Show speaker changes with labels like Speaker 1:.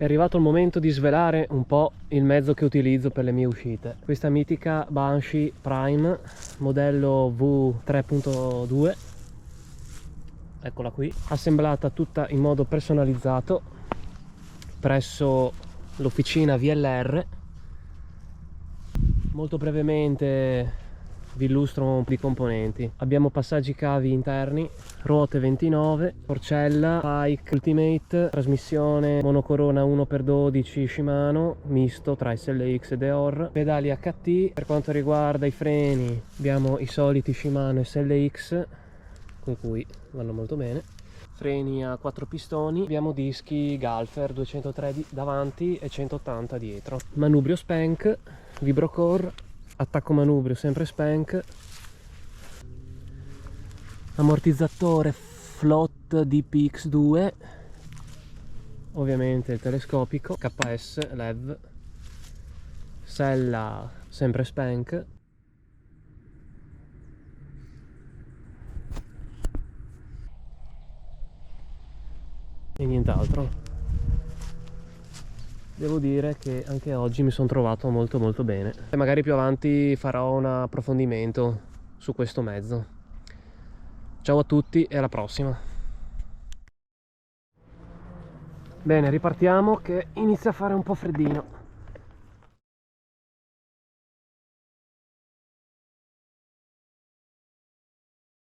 Speaker 1: È arrivato il momento di svelare un po' il mezzo che utilizzo per le mie uscite. Questa mitica Banshee Prime modello V3.2, eccola qui, assemblata tutta in modo personalizzato presso l'officina VLR. Molto brevemente vi illustro un po' di componenti. Abbiamo passaggi cavi interni, ruote 29, Forcella, Pike Ultimate, trasmissione monocorona 1x12 Shimano, misto tra SLX e Deor, pedali HT. Per quanto riguarda i freni abbiamo i soliti Shimano SLX, con cui vanno molto bene. Freni a 4 pistoni, abbiamo dischi Galfer 203 davanti e 180 dietro. Manubrio Spank, Vibrocore, attacco manubrio sempre Spank, ammortizzatore Float DPX2, ovviamente il telescopico, KS LEV, sella sempre Spank, e nient'altro. Devo dire che anche oggi mi sono trovato molto bene e magari più avanti farò un approfondimento su questo mezzo. Ciao a tutti e alla prossima. Bene, ripartiamo che inizia a fare un po' freddino.